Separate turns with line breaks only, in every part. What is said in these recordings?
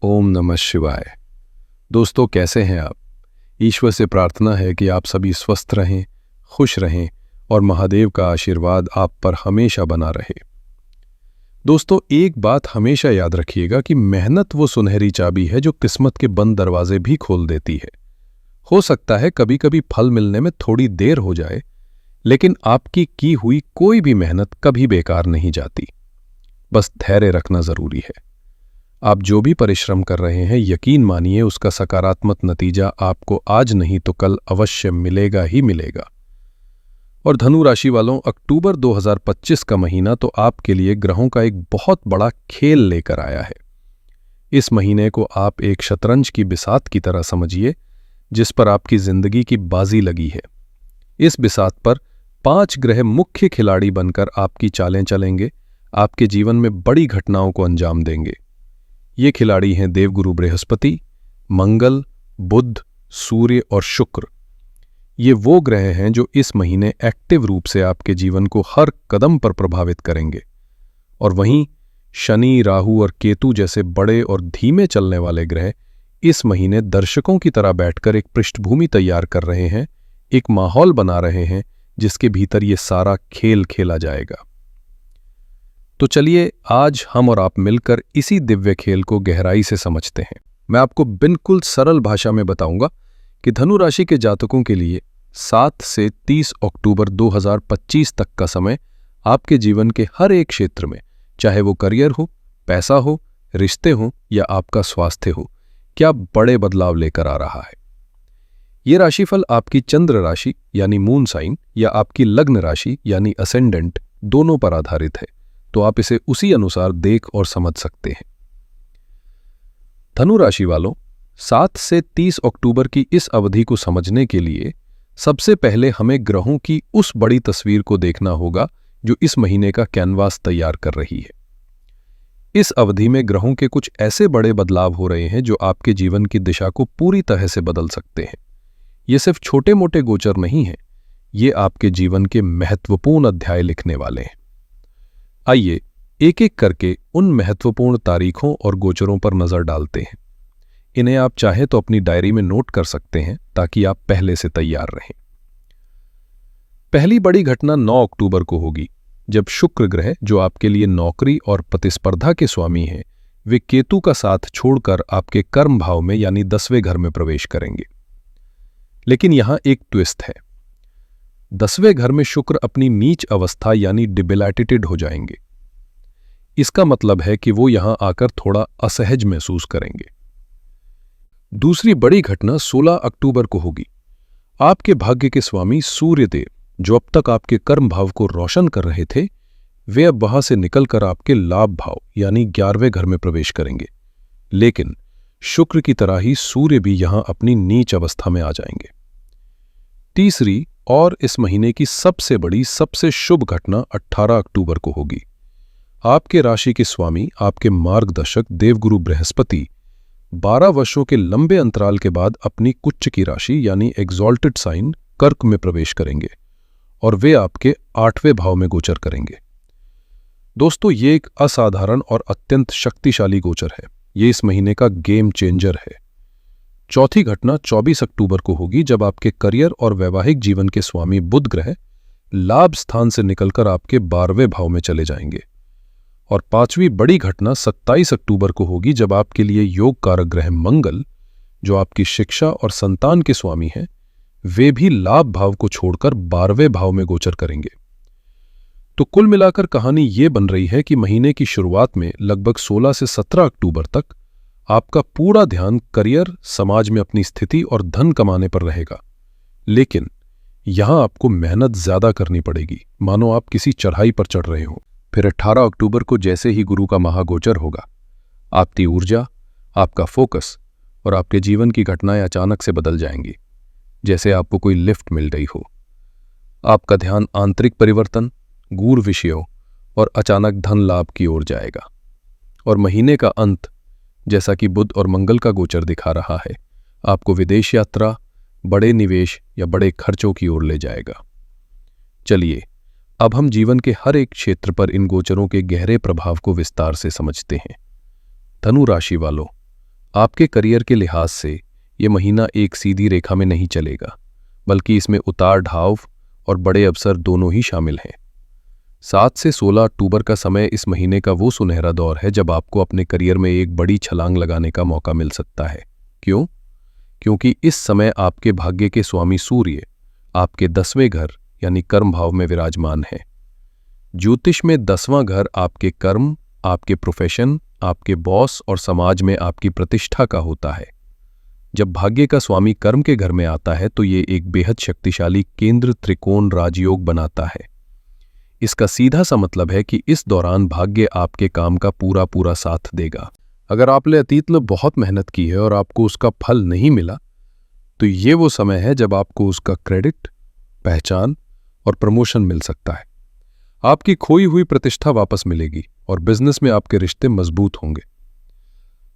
ओम नमः शिवाय। दोस्तों, कैसे हैं आप? ईश्वर से प्रार्थना है कि आप सभी स्वस्थ रहें, खुश रहें और महादेव का आशीर्वाद आप पर हमेशा बना रहे। दोस्तों, एक बात हमेशा याद रखिएगा कि मेहनत वो सुनहरी चाबी है जो किस्मत के बंद दरवाजे भी खोल देती है। हो सकता है कभी कभी फल मिलने में थोड़ी देर हो जाए, लेकिन आपकी की हुई कोई भी मेहनत कभी बेकार नहीं जाती। बस धैर्य रखना जरूरी है। आप जो भी परिश्रम कर रहे हैं, यकीन मानिए उसका सकारात्मक नतीजा आपको आज नहीं तो कल अवश्य मिलेगा ही मिलेगा। और धनु राशि वालों, अक्टूबर 2025 का महीना तो आपके लिए ग्रहों का एक बहुत बड़ा खेल लेकर आया है। इस महीने को आप एक शतरंज की बिसात की तरह समझिए, जिस पर आपकी जिंदगी की बाजी लगी है। इस बिसात पर 5 ग्रह मुख्य खिलाड़ी बनकर आपकी चालें चलेंगे, आपके जीवन में बड़ी घटनाओं को अंजाम देंगे। ये खिलाड़ी हैं देवगुरु बृहस्पति, मंगल, बुध, सूर्य और शुक्र। ये वो ग्रह हैं जो इस महीने एक्टिव रूप से आपके जीवन को हर कदम पर प्रभावित करेंगे। और वहीं शनि, राहु और केतु जैसे बड़े और धीमे चलने वाले ग्रह इस महीने दर्शकों की तरह बैठकर एक पृष्ठभूमि तैयार कर रहे हैं, एक माहौल बना रहे हैं जिसके भीतर ये सारा खेल खेला जाएगा। तो चलिए आज हम और आप मिलकर इसी दिव्य खेल को गहराई से समझते हैं। मैं आपको बिल्कुल सरल भाषा में बताऊंगा कि धनु राशि के जातकों के लिए 7 से 30 अक्टूबर 2025 तक का समय आपके जीवन के हर एक क्षेत्र में, चाहे वो करियर हो, पैसा हो, रिश्ते हो या आपका स्वास्थ्य हो, क्या बड़े बदलाव लेकर आ रहा है। ये राशिफल आपकी चंद्र राशि यानी मून साइन या आपकी लग्न राशि यानी असेंडेंट दोनों पर आधारित है, तो आप इसे उसी अनुसार देख और समझ सकते हैं। धनु राशि वालों, 7 से 30 अक्टूबर की इस अवधि को समझने के लिए सबसे पहले हमें ग्रहों की उस बड़ी तस्वीर को देखना होगा जो इस महीने का कैनवास तैयार कर रही है। इस अवधि में ग्रहों के कुछ ऐसे बड़े बदलाव हो रहे हैं जो आपके जीवन की दिशा को पूरी तरह से बदल सकते हैं। ये सिर्फ छोटे मोटे गोचर नहीं हैं, ये आपके जीवन के महत्वपूर्ण अध्याय लिखने वाले हैं। आइए एक एक करके उन महत्वपूर्ण तारीखों और गोचरों पर नजर डालते हैं। इन्हें आप चाहे तो अपनी डायरी में नोट कर सकते हैं ताकि आप पहले से तैयार रहें। पहली बड़ी घटना 9 अक्टूबर को होगी, जब शुक्र ग्रह, जो आपके लिए नौकरी और प्रतिस्पर्धा के स्वामी हैं, वे केतु का साथ छोड़कर आपके कर्म भाव में यानी 10वें घर में प्रवेश करेंगे। लेकिन यहां एक ट्विस्ट है। 10वें घर में शुक्र अपनी नीच अवस्था यानी डिबिलैटेटेड हो जाएंगे। इसका मतलब है कि वो यहां आकर थोड़ा असहज महसूस करेंगे। दूसरी बड़ी घटना 16 अक्टूबर को होगी। आपके भाग्य के स्वामी सूर्यदेव, जो अब तक आपके कर्म भाव को रोशन कर रहे थे, वे अब वहां से निकलकर आपके लाभ भाव यानी 11वें घर में प्रवेश करेंगे। लेकिन शुक्र की तरह ही सूर्य भी यहां अपनी नीच अवस्था में आ जाएंगे। तीसरी और इस महीने की सबसे बड़ी, सबसे शुभ घटना 18 अक्टूबर को होगी। आपके राशि के स्वामी, आपके मार्गदर्शक देवगुरु बृहस्पति 12 वर्षों के लंबे अंतराल के बाद अपनी उच्च की राशि यानी एग्जॉल्टेड साइन कर्क में प्रवेश करेंगे और वे आपके 8वें भाव में गोचर करेंगे। दोस्तों, ये एक असाधारण और अत्यंत शक्तिशाली गोचर है। ये इस महीने का गेम चेंजर है। चौथी घटना 24 अक्टूबर को होगी, जब आपके करियर और वैवाहिक जीवन के स्वामी बुध ग्रह लाभ स्थान से निकलकर आपके 12वें भाव में चले जाएंगे। और पांचवी बड़ी घटना 27 अक्टूबर को होगी, जब आपके लिए योग कारक ग्रह मंगल, जो आपकी शिक्षा और संतान के स्वामी हैं, वे भी लाभ भाव को छोड़कर 12वें भाव में गोचर करेंगे। तो कुल मिलाकर कहानी ये बन रही है कि महीने की शुरुआत में लगभग 16 से 17 अक्टूबर तक आपका पूरा ध्यान करियर, समाज में अपनी स्थिति और धन कमाने पर रहेगा। लेकिन यहां आपको मेहनत ज्यादा करनी पड़ेगी, मानो आप किसी चढ़ाई पर चढ़ रहे हो। फिर 18 अक्टूबर को जैसे ही गुरु का महागोचर होगा, आपकी ऊर्जा, आपका फोकस और आपके जीवन की घटनाएं अचानक से बदल जाएंगी, जैसे आपको कोई लिफ्ट मिल गई हो। आपका ध्यान आंतरिक परिवर्तन, गूढ़ विषयों और अचानक धन लाभ की ओर जाएगा। और महीने का अंत, जैसा कि बुध और मंगल का गोचर दिखा रहा है, आपको विदेश यात्रा, बड़े निवेश या बड़े खर्चों की ओर ले जाएगा। चलिए अब हम जीवन के हर एक क्षेत्र पर इन गोचरों के गहरे प्रभाव को विस्तार से समझते हैं। धनु राशि वालों, आपके करियर के लिहाज से ये महीना एक सीधी रेखा में नहीं चलेगा, बल्कि इसमें उतार ढाव और बड़े अवसर दोनों ही शामिल हैं। 7 से 16 अक्टूबर का समय इस महीने का वो सुनहरा दौर है जब आपको अपने करियर में एक बड़ी छलांग लगाने का मौका मिल सकता है। क्यों? क्योंकि इस समय आपके भाग्य के स्वामी सूर्य आपके 10वें घर यानी कर्म भाव में विराजमान है। ज्योतिष में 10वां घर आपके कर्म, आपके प्रोफेशन, आपके बॉस और समाज में आपकी प्रतिष्ठा का होता है। जब भाग्य का स्वामी कर्म के घर में आता है तो ये एक बेहद शक्तिशाली केंद्र त्रिकोण राजयोग बनाता है। इसका सीधा सा मतलब है कि इस दौरान भाग्य आपके काम का पूरा पूरा साथ देगा। अगर आपने अतीत में बहुत मेहनत की है और आपको उसका फल नहीं मिला, तो ये वो समय है जब आपको उसका क्रेडिट, पहचान और प्रमोशन मिल सकता है। आपकी खोई हुई प्रतिष्ठा वापस मिलेगी और बिजनेस में आपके रिश्ते मजबूत होंगे।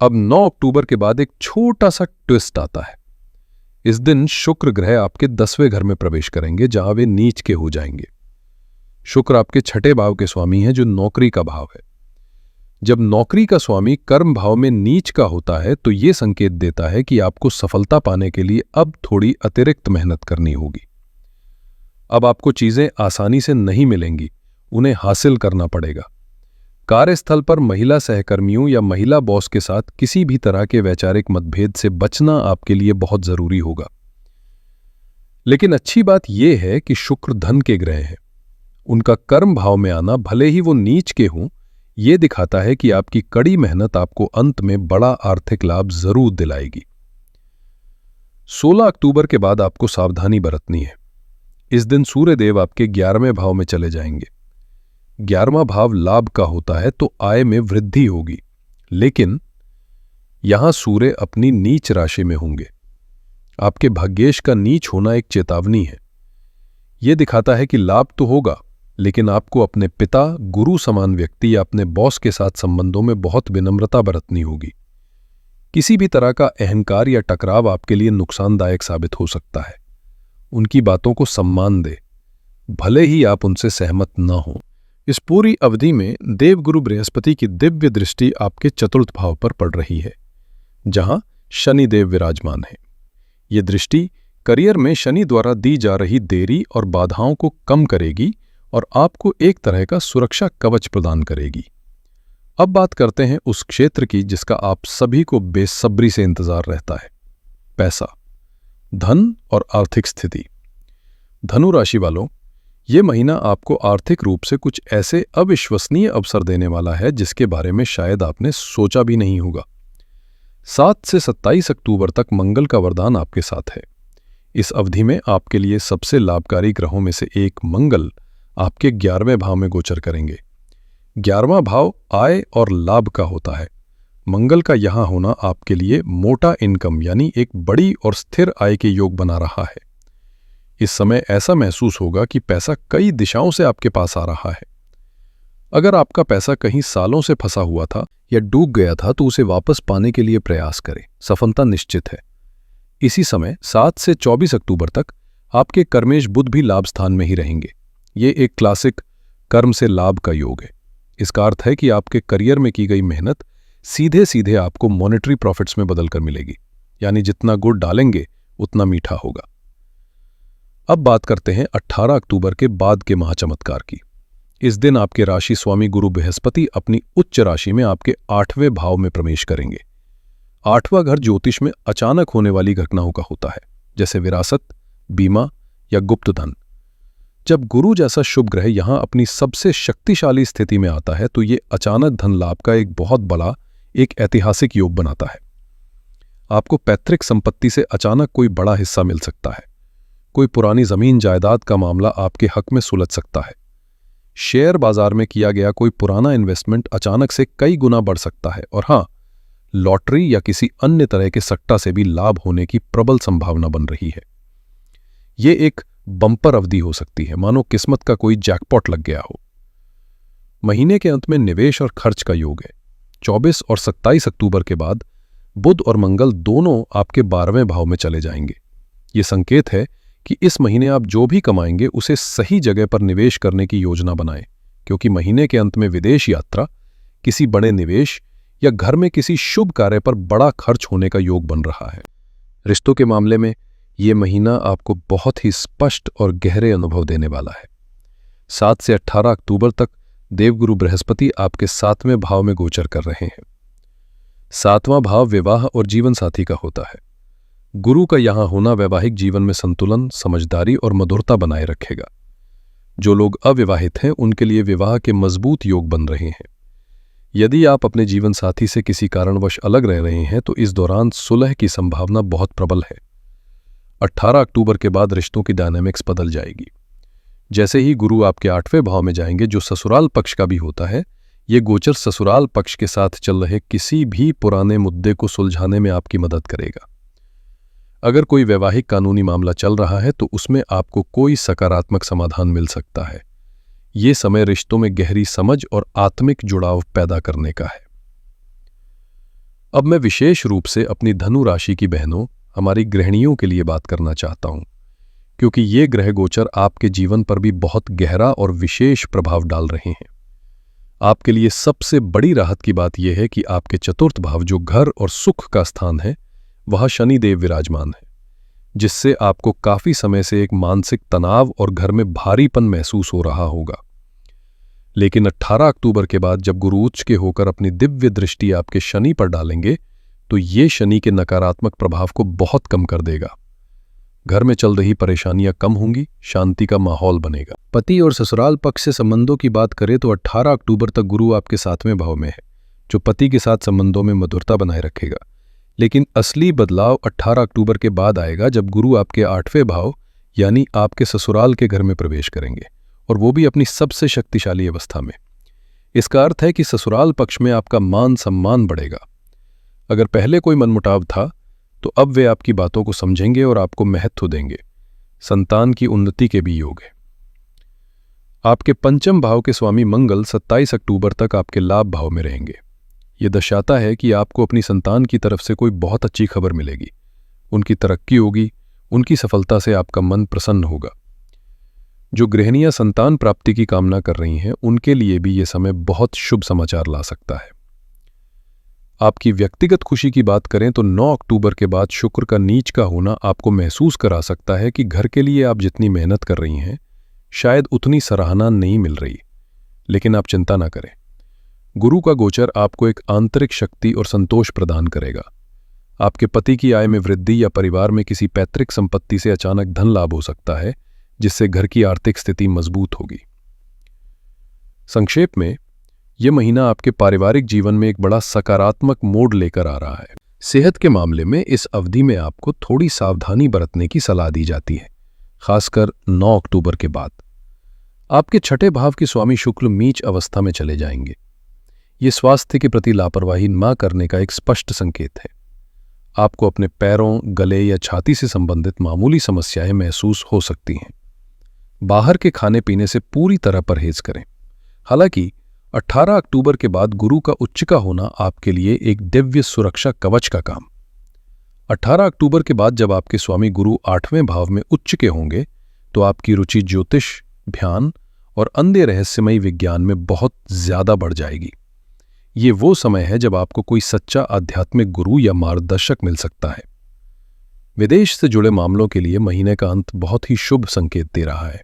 अब 9 अक्टूबर के बाद एक छोटा सा ट्विस्ट आता है। इस दिन शुक्र ग्रह आपके 10वें घर में प्रवेश करेंगे, जहां वे नीच के हो जाएंगे। शुक्र आपके 6ठे भाव के स्वामी हैं, जो नौकरी का भाव है। जब नौकरी का स्वामी कर्म भाव में नीच का होता है तो यह संकेत देता है कि आपको सफलता पाने के लिए अब थोड़ी अतिरिक्त मेहनत करनी होगी। अब आपको चीजें आसानी से नहीं मिलेंगी, उन्हें हासिल करना पड़ेगा। कार्यस्थल पर महिला सहकर्मियों या महिला बॉस के साथ किसी भी तरह के वैचारिक मतभेद से बचना आपके लिए बहुत जरूरी होगा। लेकिन अच्छी बात यह है कि शुक्र धन के ग्रह हैं। उनका कर्म भाव में आना, भले ही वो नीच के हों, यह दिखाता है कि आपकी कड़ी मेहनत आपको अंत में बड़ा आर्थिक लाभ जरूर दिलाएगी। 16 अक्टूबर के बाद आपको सावधानी बरतनी है। इस दिन सूर्यदेव आपके 11वें भाव में चले जाएंगे। 11वां भाव लाभ का होता है, तो आय में वृद्धि होगी, लेकिन यहां सूर्य अपनी नीच राशि में होंगे। आपके भाग्येश का नीच होना एक चेतावनी है। यह दिखाता है कि लाभ तो होगा, लेकिन आपको अपने पिता, गुरु समान व्यक्ति या अपने बॉस के साथ संबंधों में बहुत विनम्रता बरतनी होगी। किसी भी तरह का अहंकार या टकराव आपके लिए नुकसानदायक साबित हो सकता है। उनकी बातों को सम्मान दें, भले ही आप उनसे सहमत न हों। इस पूरी अवधि में देवगुरु बृहस्पति की दिव्य दृष्टि आपके चतुर्थ भाव पर पड़ रही है, जहां शनिदेव विराजमान है। ये दृष्टि करियर में शनि द्वारा दी जा रही देरी और बाधाओं को कम करेगी और आपको एक तरह का सुरक्षा कवच प्रदान करेगी। अब बात करते हैं उस क्षेत्र की जिसका आप सभी को बेसब्री से इंतजार रहता है, पैसा, धन और आर्थिक स्थिति। धनु राशि वालों, ये महीना आपको आर्थिक रूप से कुछ ऐसे अविश्वसनीय अवसर देने वाला है जिसके बारे में शायद आपने सोचा भी नहीं होगा। 7 से 27 अक्टूबर तक मंगल का वरदान आपके साथ है। इस अवधि में आपके लिए सबसे लाभकारी ग्रहों में से एक मंगल आपके 11वें भाव में गोचर करेंगे। 11वां भाव आय और लाभ का होता है। मंगल का यहां होना आपके लिए मोटा इनकम यानी एक बड़ी और स्थिर आय के योग बना रहा है। इस समय ऐसा महसूस होगा कि पैसा कई दिशाओं से आपके पास आ रहा है। अगर आपका पैसा कहीं सालों से फंसा हुआ था या डूब गया था तो उसे वापस पाने के लिए प्रयास करें, सफलता निश्चित है। इसी समय 7 से 24 अक्टूबर तक आपके कर्मेश बुध भी लाभ स्थान में ही रहेंगे। ये एक क्लासिक कर्म से लाभ का योग है। इसका अर्थ है कि आपके करियर में की गई मेहनत सीधे सीधे आपको मॉनेटरी प्रॉफिट्स में बदलकर मिलेगी, यानी जितना गुड़ डालेंगे उतना मीठा होगा। अब बात करते हैं 18 अक्टूबर के बाद के महाचमत्कार की। इस दिन आपके राशि स्वामी गुरु बृहस्पति अपनी उच्च राशि में आपके 8वें भाव में प्रवेश करेंगे। 8वां घर ज्योतिष में अचानक होने वाली घटनाओं का होता है, जैसे विरासत, बीमा या गुप्त धन। जब गुरु जैसा शुभ ग्रह यहां अपनी सबसे शक्तिशाली स्थिति में आता है तो ये अचानक धन लाभ का एक बहुत बड़ा, एक ऐतिहासिक योग बनाता है। आपको पैतृक संपत्ति से अचानक कोई बड़ा हिस्सा मिल सकता है। कोई पुरानी जमीन जायदाद का मामला आपके हक में सुलझ सकता है। शेयर बाजार में किया गया कोई पुराना इन्वेस्टमेंट अचानक से कई गुना बढ़ सकता है। और हां, लॉटरी या किसी अन्य तरह के सट्टा से भी लाभ होने की प्रबल संभावना बन रही है। ये एक बम्पर अवधि हो सकती है, मानो किस्मत का कोई जैकपॉट लग गया हो। महीने के अंत में निवेश और खर्च का योग है। 24 और 27 अक्टूबर के बाद बुध और मंगल दोनों आपके 12वें भाव में चले जाएंगे। ये संकेत है कि इस महीने आप जो भी कमाएंगे उसे सही जगह पर निवेश करने की योजना बनाएं, क्योंकि महीने के अंत में विदेश यात्रा, किसी बड़े निवेश या घर में किसी शुभ कार्य पर बड़ा खर्च होने का योग बन रहा है। रिश्तों के मामले में ये महीना आपको बहुत ही स्पष्ट और गहरे अनुभव देने वाला है। 7 से 18 अक्टूबर तक देवगुरु बृहस्पति आपके 7वें भाव में गोचर कर रहे हैं। 7वां भाव विवाह और जीवन साथी का होता है। गुरु का यहां होना वैवाहिक जीवन में संतुलन, समझदारी और मधुरता बनाए रखेगा। जो लोग अविवाहित हैं उनके लिए विवाह के मजबूत योग बन रहे हैं। यदि आप अपने जीवन साथी से किसी कारणवश अलग रह रहे हैं तो इस दौरान सुलह की संभावना बहुत प्रबल है। 18 अक्टूबर के बाद रिश्तों की डायनामिक्स बदल जाएगी। जैसे ही गुरु आपके 8वें भाव में जाएंगे, जो ससुराल पक्ष का भी होता है, ये गोचर ससुराल पक्ष के साथ चल रहे किसी भी पुराने मुद्दे को सुलझाने में आपकी मदद करेगा। अगर कोई वैवाहिक कानूनी मामला चल रहा है तो उसमें आपको कोई सकारात्मक समाधान मिल सकता है। ये समय रिश्तों में गहरी समझ और आत्मिक जुड़ाव पैदा करने का है। अब मैं विशेष रूप से अपनी धनु राशि की बहनों, हमारी गृहिणियों के लिए बात करना चाहता हूं, क्योंकि ये ग्रह गोचर आपके जीवन पर भी बहुत गहरा और विशेष प्रभाव डाल रहे हैं। आपके लिए सबसे बड़ी राहत की बात यह है कि आपके चतुर्थ भाव, जो घर और सुख का स्थान है, वह शनिदेव विराजमान है, जिससे आपको काफी समय से एक मानसिक तनाव और घर में भारीपन महसूस हो रहा होगा। लेकिन 18 अक्टूबर के बाद जब गुरु उच्च के होकर अपनी दिव्य दृष्टि आपके शनि पर डालेंगे तो ये शनि के नकारात्मक प्रभाव को बहुत कम कर देगा। घर में चल रही परेशानियां कम होंगी, शांति का माहौल बनेगा। पति और ससुराल पक्ष से संबंधों की बात करें तो 18 अक्टूबर तक गुरु आपके 7वें भाव में है, जो पति के साथ संबंधों में मधुरता बनाए रखेगा। लेकिन असली बदलाव 18 अक्टूबर के बाद आएगा, जब गुरु आपके 8वें भाव यानी आपके ससुराल के घर में प्रवेश करेंगे, और वो भी अपनी सबसे शक्तिशाली अवस्था में। इसका अर्थ है कि ससुराल पक्ष में आपका मान सम्मान बढ़ेगा। अगर पहले कोई मनमुटाव था तो अब वे आपकी बातों को समझेंगे और आपको महत्व देंगे। संतान की उन्नति के भी योग है। आपके 5वें भाव के स्वामी मंगल 27 अक्टूबर तक आपके लाभ भाव में रहेंगे। ये दर्शाता है कि आपको अपनी संतान की तरफ से कोई बहुत अच्छी खबर मिलेगी। उनकी तरक्की होगी, उनकी सफलता से आपका मन प्रसन्न होगा। जो गृहिणियां संतान प्राप्ति की कामना कर रही हैं, उनके लिए भी ये समय बहुत शुभ समाचार ला सकता है। आपकी व्यक्तिगत खुशी की बात करें तो 9 अक्टूबर के बाद शुक्र का नीच का होना आपको महसूस करा सकता है कि घर के लिए आप जितनी मेहनत कर रही हैं, शायद उतनी सराहना नहीं मिल रही। लेकिन आप चिंता ना करें, गुरु का गोचर आपको एक आंतरिक शक्ति और संतोष प्रदान करेगा। आपके पति की आय में वृद्धि या परिवार में किसी पैतृक संपत्ति से अचानक धन लाभ हो सकता है, जिससे घर की आर्थिक स्थिति मजबूत होगी। संक्षेप में, यह महीना आपके पारिवारिक जीवन में एक बड़ा सकारात्मक मोड़ लेकर आ रहा है। सेहत के मामले में इस अवधि में आपको थोड़ी सावधानी बरतने की सलाह दी जाती है, खासकर 9 अक्टूबर के बाद। आपके 6ठे भाव के स्वामी शुक्र नीच अवस्था में चले जाएंगे। ये स्वास्थ्य के प्रति लापरवाही न करने का एक स्पष्ट संकेत है। आपको अपने पैरों, गले या छाती से संबंधित मामूली समस्याएं महसूस हो सकती हैं। बाहर के खाने पीने से पूरी तरह परहेज करें। हालांकि 18 अक्टूबर के बाद गुरु का उच्च का होना आपके लिए एक दिव्य सुरक्षा कवच का काम। 18 अक्टूबर के बाद जब आपके स्वामी गुरु 8वें भाव में उच्च के होंगे तो आपकी रुचि ज्योतिष, ध्यान और अन्य रहस्यमयी विज्ञान में बहुत ज्यादा बढ़ जाएगी। ये वो समय है जब आपको कोई सच्चा आध्यात्मिक गुरु या मार्गदर्शक मिल सकता है। विदेश से जुड़े मामलों के लिए महीने का अंत बहुत ही शुभ संकेत दे रहा है।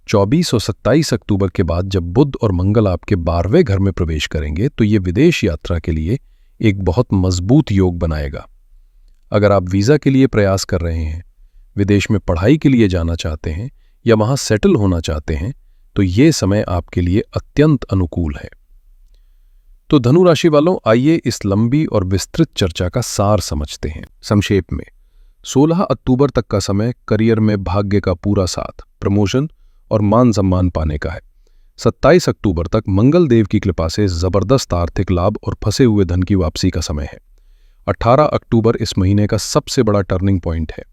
24 और 27 अक्टूबर के बाद जब बुध और मंगल आपके 12वें घर में प्रवेश करेंगे तो ये विदेश यात्रा के लिए एक बहुत मजबूत योग बनाएगा। अगर आप वीजा के लिए प्रयास कर रहे हैं, विदेश में पढ़ाई के लिए जाना चाहते हैं या वहां सेटल होना चाहते हैं, तो ये समय आपके लिए अत्यंत अनुकूल है। तो धनु राशि वालों, आइए इस लंबी और विस्तृत चर्चा का सार समझते हैं। संक्षेप में, 16 अक्टूबर तक का समय करियर में भाग्य का पूरा साथ, प्रमोशन और मान सम्मान पाने का है। 27 अक्टूबर तक मंगल देव की कृपा से जबरदस्त आर्थिक लाभ और फंसे हुए धन की वापसी का समय है। 18 अक्टूबर इस महीने का सबसे बड़ा टर्निंग पॉइंट है,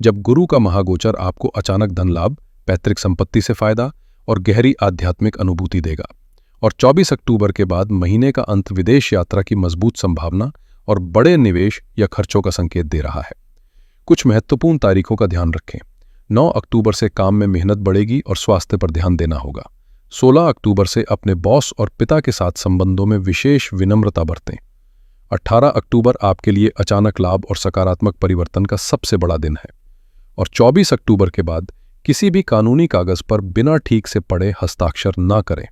जब गुरु का महागोचर आपको अचानक धन लाभ, पैतृक संपत्ति से फायदा और गहरी आध्यात्मिक अनुभूति देगा। और 24 अक्टूबर के बाद महीने का अंत विदेश यात्रा की मजबूत संभावना और बड़े निवेश या खर्चों का संकेत दे रहा है। कुछ महत्वपूर्ण तारीखों का ध्यान रखें। 9 अक्टूबर से काम में मेहनत बढ़ेगी और स्वास्थ्य पर ध्यान देना होगा। 16 अक्टूबर से अपने बॉस और पिता के साथ संबंधों में विशेष विनम्रता बरतें। 18 अक्टूबर आपके लिए अचानक लाभ और सकारात्मक परिवर्तन का सबसे बड़ा दिन है। और 24 अक्टूबर के बाद किसी भी कानूनी कागज पर बिना ठीक से पढ़े हस्ताक्षर न करें।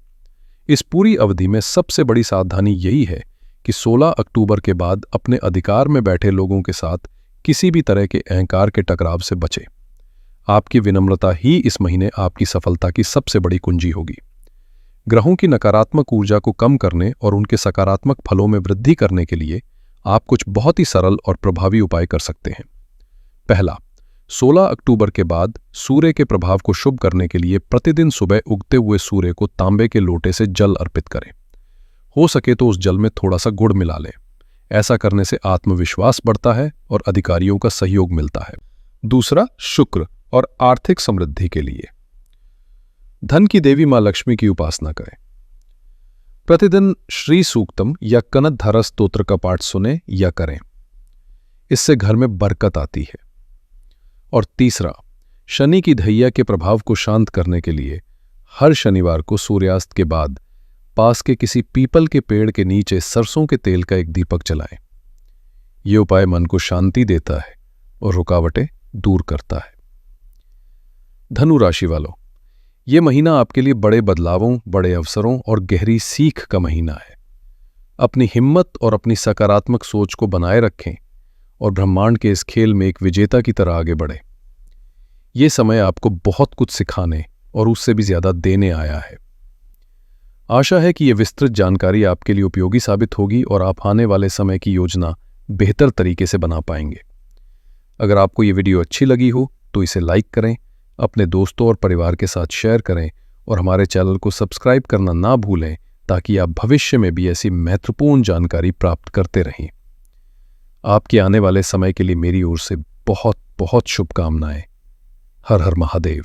इस पूरी अवधि में सबसे बड़ी सावधानी यही है कि 16 अक्टूबर के बाद अपने अधिकार में बैठे लोगों के साथ किसी भी तरह के अहंकार के टकराव से बचें। आपकी विनम्रता ही इस महीने आपकी सफलता की सबसे बड़ी कुंजी होगी। ग्रहों की नकारात्मक ऊर्जा को कम करने और उनके सकारात्मक फलों में वृद्धि करने के लिए आप कुछ बहुत ही सरल और प्रभावी उपाय कर सकते हैं। पहला, 16 अक्टूबर के बाद सूर्य के प्रभाव को शुभ करने के लिए प्रतिदिन सुबह उगते हुए सूर्य को तांबे के लोटे से जल अर्पित करें। हो सके तो उस जल में थोड़ा सा गुड़ मिला लें। ऐसा करने से आत्मविश्वास बढ़ता है और अधिकारियों का सहयोग मिलता है। दूसरा, शुक्र और आर्थिक समृद्धि के लिए धन की देवी मां लक्ष्मी की उपासना करें। प्रतिदिन श्री सूक्तम या कनकधारा स्तोत्र का पाठ सुने या करें। इससे घर में बरकत आती है। और तीसरा, शनि की ढैया के प्रभाव को शांत करने के लिए हर शनिवार को सूर्यास्त के बाद पास के किसी पीपल के पेड़ के नीचे सरसों के तेल का एक दीपक जलाएं। ये उपाय मन को शांति देता है और रुकावटें दूर करता है। धनु राशि वालों, ये महीना आपके लिए बड़े बदलावों, बड़े अवसरों और गहरी सीख का महीना है। अपनी हिम्मत और अपनी सकारात्मक सोच को बनाए रखें और ब्रह्मांड के इस खेल में एक विजेता की तरह आगे बढ़ें। ये समय आपको बहुत कुछ सिखाने और उससे भी ज्यादा देने आया है। आशा है कि यह विस्तृत जानकारी आपके लिए उपयोगी साबित होगी और आप आने वाले समय की योजना बेहतर तरीके से बना पाएंगे। अगर आपको ये वीडियो अच्छी लगी हो तो इसे लाइक करें, अपने दोस्तों और परिवार के साथ शेयर करें और हमारे चैनल को सब्सक्राइब करना ना भूलें ताकि आप भविष्य में भी ऐसी महत्वपूर्ण जानकारी प्राप्त करते रहें। आपके आने वाले समय के लिए मेरी ओर से बहुत बहुत शुभकामनाएं। हर हर महादेव।